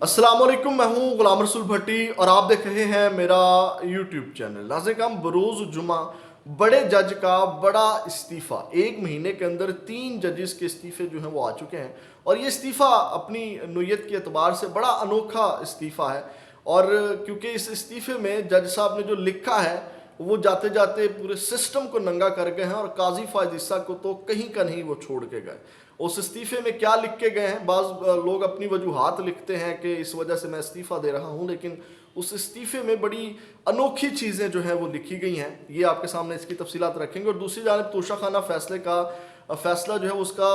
अस्सलाम वालेकुम, मैं हूं गुलाम रसूल भट्टी और आप देख रहे हैं मेरा यूट्यूब चैनल। नाज़िर बरोज़ जुमा बड़े जज का बड़ा इस्तीफ़ा, एक महीने के अंदर 3 जजेस के इस्तीफ़े जो हैं वो आ चुके हैं और ये इस्तीफ़ा अपनी नोयत के एतबार से बड़ा अनोखा इस्तीफ़ा है। और क्योंकि इस इस्तीफ़े में जज साहब ने जो लिखा है वो जाते जाते पूरे सिस्टम को नंगा कर गए हैं और काजी फायद ईसा को तो कहीं का नहीं वो छोड़ के गए। उस इस्तीफे में क्या लिख के गए हैं, बाज़ लोग अपनी वजूहात लिखते हैं कि इस वजह से मैं इस्तीफ़ा दे रहा हूं, लेकिन उस इस्तीफ़े में बड़ी अनोखी चीज़ें जो हैं वो लिखी गई हैं। ये आपके सामने इसकी तफसीलात रखेंगे। और दूसरी जानब तोशाखाना फैसले का फ़ैसला जो है उसका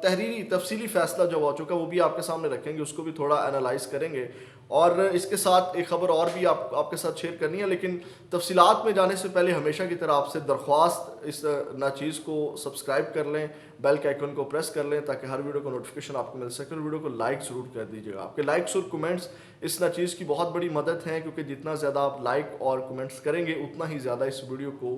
तहरीरी तफसीली फ़ैसला जो हो चुका है वो भी आपके सामने रखेंगे, उसको भी थोड़ा एनालाइज करेंगे। और इसके साथ एक ख़बर और भी आपके साथ शेयर करनी है, लेकिन तफसीलात में जाने से पहले हमेशा की तरह आपसे दरख्वास्त, इस नाचीज़ को सब्सक्राइब कर लें, बेल के आइकन को प्रेस कर लें ताकि हर वीडियो को नोटिफिकेशन आपको मिल सके। और वीडियो को लाइक ज़रूर कर दीजिएगा। आपके लाइक्स और कमेंट्स इस नाचीज़ की बहुत बड़ी मदद हैं, क्योंकि जितना ज़्यादा आप लाइक और कमेंट्स करेंगे उतना ही ज़्यादा इस वीडियो को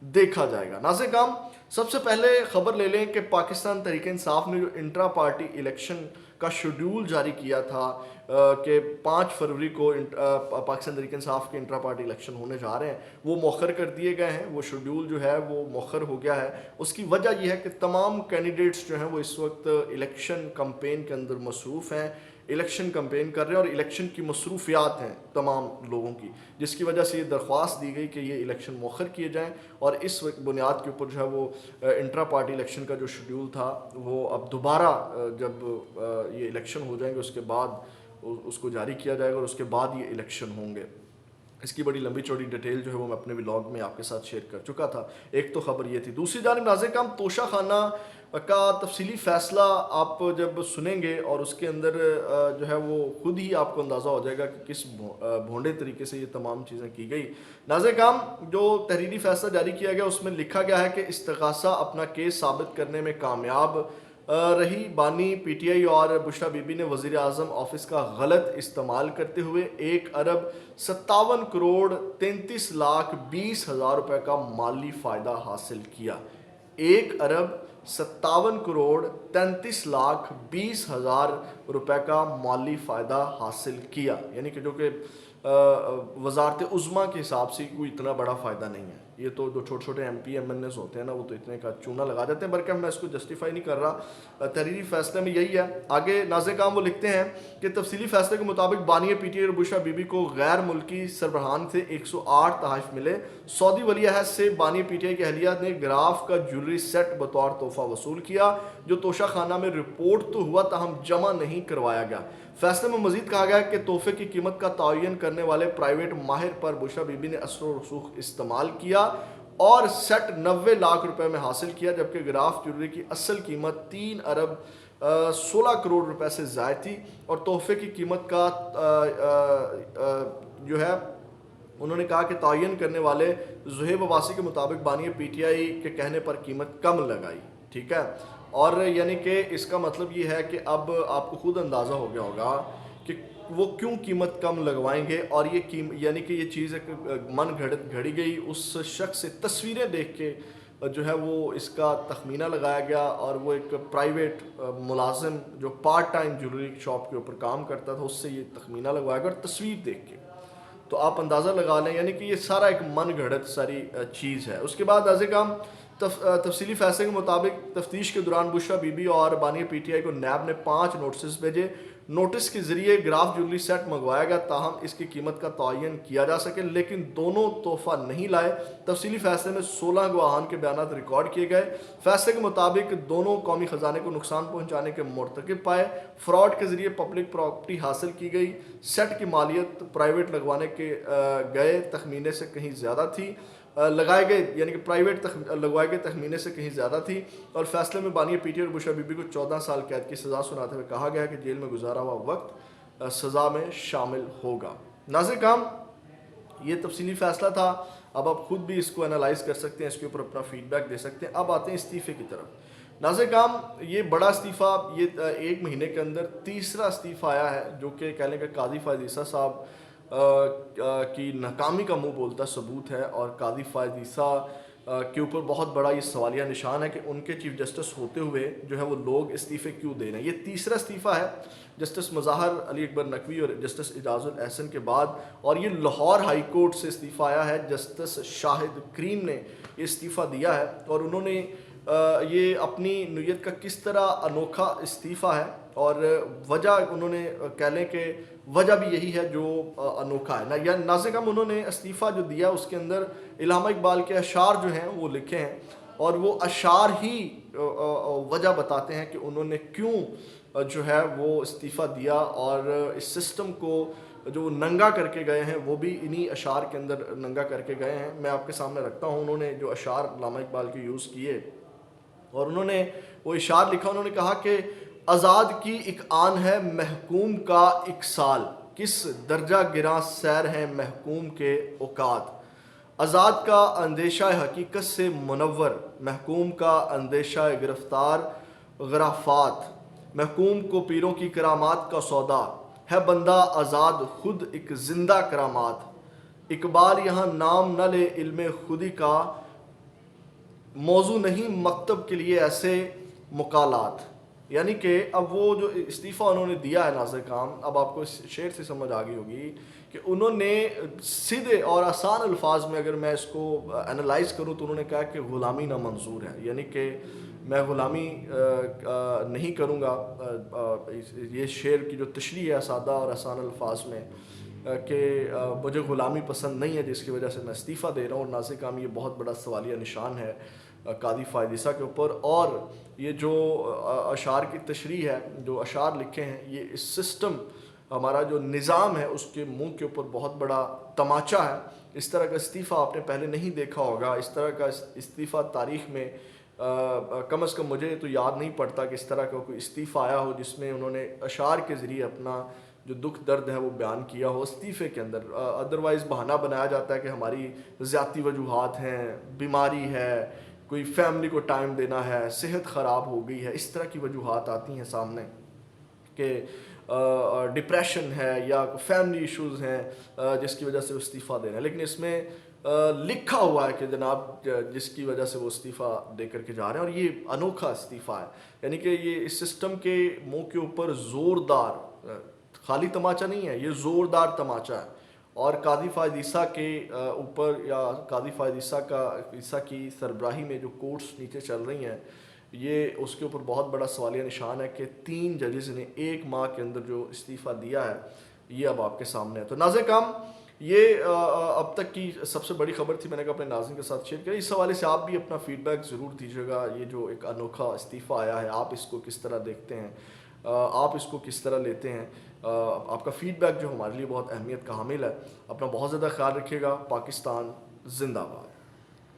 देखा जाएगा। नाज़िर काम, सबसे पहले खबर ले लें कि पाकिस्तान तहरीक इंसाफ ने जो इंट्रा पार्टी इलेक्शन का शेड्यूल जारी किया था कि 5 फरवरी को पाकिस्तान तहरीक इंसाफ के इंट्रा पार्टी इलेक्शन होने जा रहे हैं, वो मौखर कर दिए गए हैं। वो शेड्यूल जो है वो मौखर हो गया है। उसकी वजह यह है कि तमाम कैंडिडेट्स जो हैं वो इस वक्त इलेक्शन कंपेन के अंदर मसरूफ़ हैं, इलेक्शन कंपेन कर रहे हैं और इलेक्शन की मसरूफियात हैं तमाम लोगों की, जिसकी वजह से ये दरख्वास्त दी गई कि ये इलेक्शन मौखर किए जाएँ। और इस बुनियाद के ऊपर जो है वो इंट्रा पार्टी इलेक्शन का जो शेड्यूल था वो अब दोबारा जब ये इलेक्शन हो जाएंगे उसके बाद उसको जारी किया जाएगा और उसके बाद ये इलेक्शन होंगे। इसकी बड़ी लंबी चौड़ी डिटेल जो है वो मैं अपने व्लॉग में आपके साथ शेयर कर चुका था। एक तो खबर ये थी। दूसरी जानिब नाज़िर काम, तोशाखाना का तफसीली फ़ैसला आप जब सुनेंगे और उसके अंदर जो है वो खुद ही आपको अंदाज़ा हो जाएगा कि किस भोंडे तरीके से ये तमाम चीज़ें की गई। नाज़िर काम, जो तहरीरी फ़ैसला जारी किया गया उसमें लिखा गया है कि इस्तिग़ासा अपना केस साबित करने में कामयाब रही। बानी पीटीआई और बुशरा बीबी ने वज़ीर आज़म ऑफिस का गलत इस्तेमाल करते हुए 1 अरब 57 करोड़ 33 लाख 20 हज़ार रुपये का माली फ़ायदा हासिल किया। 1 अरब 57 करोड़ 33 लाख 20 हज़ार रुपये का माली फ़ायदा हासिल किया, यानी कि जो कि वजारत उज़्मा के हिसाब से कोई इतना बड़ा फ़ायदा नहीं है। ये तो जो छोटे छोटे MP MNAs होते हैं ना, वो तो इतने का चूना लगा देते हैं। बल्कि मैं इसको जस्टिफाई नहीं कर रहा, तहरीरी फैसले में यही है। आगे नाज़िर काम वो लिखते हैं कि तफसीली फैसले के मुताबिक बानी पीटीआई और बुशरा बीबी को गैर मुल्की सरबराहान से 108 तहफ़ मिले। सऊदी वली अहद से बानी पीटीआई की अहलिया ने ग्राफ का ज्वेलरी सेट बतौर तोहफा वसूल किया, जो तोशाखाना में रिपोर्ट तो हुआ ताहम जमा नहीं करवाया गया। फैसले में मजीद कहा गया कि तोहफे की कीमत का तयन करने वाले प्राइवेट माहिर पर बुशरा बीबी ने असर रसूख इस्तेमाल किया और सेट 90 लाख रुपए में हासिल किया, जबकि ग्राफ ज्वेलरी की असल कीमत 3 अरब 16 करोड़ रुपए से ज़ायद थी। और तोहफे की कीमत का जो है उन्होंने कहा कि तयन करने वाले ज़ुहैब अब्बासी के मुताबिक बानी पीटीआई के कहने पर कीमत कम लगाई। ठीक है, और यानी कि इसका मतलब ये है कि अब आपको खुद अंदाज़ा हो गया होगा कि वो क्यों कीमत कम लगवाएंगे। और ये यानी कि ये चीज़ एक मन घड़ी गई उस शख्स से तस्वीरें देख के जो है वो इसका तखमीना लगाया गया। और वो एक प्राइवेट मुलाजिम जो पार्ट टाइम ज्वेलरी शॉप के ऊपर काम करता था, उससे ये तखमीना लगवाया गया और तस्वीर देख के तो आप अंदाज़ा लगा लें, यानी कि ये सारा एक मन घड़त सारी चीज़ है। उसके बाद नाज़िर काम, तफसीली फैसले के मुताबिक तफ्तीश के दौरान बुशरा बीबी और बानी पीटीआई को नैब ने 5 नोटिस भेजे। नोटिस के जरिए ग्राफ ज्वेलरी सेट मंगवाया गया ताहम इसकी कीमत का तयन किया जा सके, लेकिन दोनों तोहफा नहीं लाए। तफसीली फैसले में 16 गवाहान के बयान रिकॉर्ड किए गए। फैसले के मुताबिक दोनों कौमी ख़जाने को नुकसान पहुँचाने के मुर्तकिब पाए। फ्रॉड के जरिए पब्लिक प्रॉपर्टी हासिल की गई। सेट की मालियत प्राइवेट लगवाने के गए तखमीने से कहीं ज़्यादा थी, लगाए गए यानी कि प्राइवेट लगवाए गए तखमीने से कहीं ज़्यादा थी। और फैसले में बानी पीटीआई और बुशरा बीबी को 14 साल कैद की सज़ा सुनाते हुए कहा गया कि जेल में गुजारा हुआ वक्त सज़ा में शामिल होगा। नाज़िर काम, ये तफसीली फ़ैसला था। अब आप खुद भी इसको एनालाइज कर सकते हैं, इसके ऊपर अपना फीडबैक दे सकते हैं। अब आते हैं इस्तीफ़े की तरफ। नाज़िर काम, ये बड़ा इस्तीफ़ा, ये 1 महीने के अंदर तीसरा इस्तीफ़ा आया है, जो कि कह लें कि काजी फायद ईसा साहब की नाकामी का मुंह बोलता सबूत है। और काजी फायद ईसा के ऊपर बहुत बड़ा ये सवालिया निशान है कि उनके चीफ जस्टिस होते हुए जो है वो लोग इस्तीफ़े क्यों दे रहे हैं। ये तीसरा इस्तीफ़ा है जस्टिस मुज़ाहर अली अकबर नकवी और जस्टिस इजाज़ुल एहसन के बाद, और ये लाहौर हाई कोर्ट से इस्तीफ़ा आया है। जस्टिस शाहिद करीम ने ये इस्तीफ़ा दिया है और उन्होंने ये अपनी नीयत का किस तरह अनोखा इस्तीफ़ा है, और वजह उन्होंने कह लें कि वजह भी यही है जो अनोखा है ना, या नाज़िम उन्होंने इस्तीफ़ा जो दिया उसके अंदर इल्हामा इकबाल के अशार जो हैं वो लिखे हैं, और वो अशार ही वजह बताते हैं कि उन्होंने क्यों जो है वो इस्तीफ़ा दिया, और इस सिस्टम को जो नंगा करके गए हैं वो भी इन्हीं अशार के अंदर नंगा करके गए हैं। मैं आपके सामने रखता हूँ उन्होंने जो अशार इल्हामा इकबाल के यूज़ किए, और उन्होंने वो इशार लिखा। उन्होंने कहा कि आज़ाद की एक आन है महकूम का एक साल, किस दर्जा गिरा सैर है महकूम के औकात। आज़ाद का अंदेशा हकीकत से मुनव्वर, महकूम का अंदेशा गिरफ्तार गराफात। महकूम को पीरों की करामात का सौदा, है बंदा आज़ाद खुद एक जिंदा करामात। इकबाल यहाँ नाम न ले इल्मे खुदी का, मौजू नहीं मकतब के लिए ऐसे मुकालात। यानी कि अब वो जो इस्तीफ़ा उन्होंने दिया है नाज़िर काम, अब आपको इस शेर से समझ आ गई होगी कि उन्होंने सीधे और आसान अल्फाज में अगर मैं इसको एनालाइज करूँ तो उन्होंने कहा कि ग़ुलामी ना मंजूर है, यानी कि मैं ग़ुलामी नहीं करूँगा। ये शेर की जो तशरीह है सादा और आसान अल्फाज में कि मुझे ग़ुलामी पसंद नहीं है, जिसकी वजह से मैं इस्तीफ़ा दे रहा हूँ। और नाज़िर काम ये बहुत बड़ा सवालिया निशान है कादी फ़ायद ईसा के ऊपर। और ये जो अशार की तशरीह है, जो अशार लिखे हैं, ये इस सिस्टम हमारा जो निज़ाम है उसके मुंह के ऊपर बहुत बड़ा तमाचा है। इस तरह का इस्तीफ़ा आपने पहले नहीं देखा होगा। इस तरह का इस्तीफ़ा तारीख़ में कम अज़ कम मुझे तो याद नहीं पड़ता कि इस तरह का कोई इस्तीफ़ा आया हो जिसमें उन्होंने अशार के ज़रिए अपना जो दुख दर्द है वो बयान किया हो इस्तीफ़े के अंदर। अदरवाइज़ बहाना बनाया जाता है कि हमारी ज़्यादती वजूहात हैं, बीमारी है, कोई फैमिली को टाइम देना है, सेहत ख़राब हो गई है, इस तरह की वजूहात आती हैं सामने कि डिप्रेशन है या फैमिली इश्यूज़ हैं जिसकी वजह से वो इस्तीफ़ा दे रहे हैं। लेकिन इसमें लिखा हुआ है कि जनाब जिसकी वजह से वो इस्तीफ़ा दे करके जा रहे हैं, और ये अनोखा इस्तीफ़ा है। यानी कि ये इस सिस्टम के मुंह के ऊपर ज़ोरदार, खाली तमाचा नहीं है, ये ज़ोरदार तमाचा है। और कादी फ़ायद ईसा के ऊपर, या कादी फ़ायद ईसा की सरबराही में जो कोर्ट्स नीचे चल रही हैं, ये उसके ऊपर बहुत बड़ा सवालिया निशान है कि 3 जजेस ने 1 माह के अंदर जो इस्तीफ़ा दिया है, ये अब आपके सामने है। तो नाज़िर काम, ये अब तक की सबसे बड़ी खबर थी, मैंने कहा अपने नाज़िरीन के साथ शेयर किया। इस हवाले से आप भी अपना फ़ीडबैक ज़रूर दीजिएगा। ये जो एक अनोखा इस्तीफ़ा आया है, आप इसको किस तरह देखते हैं, आप इसको किस तरह लेते हैं। आपका फ़ीडबैक जो हमारे लिए बहुत अहमियत का हामिल है। अपना बहुत ज़्यादा ख्याल रखिएगा। पाकिस्तान ज़िंदाबाद।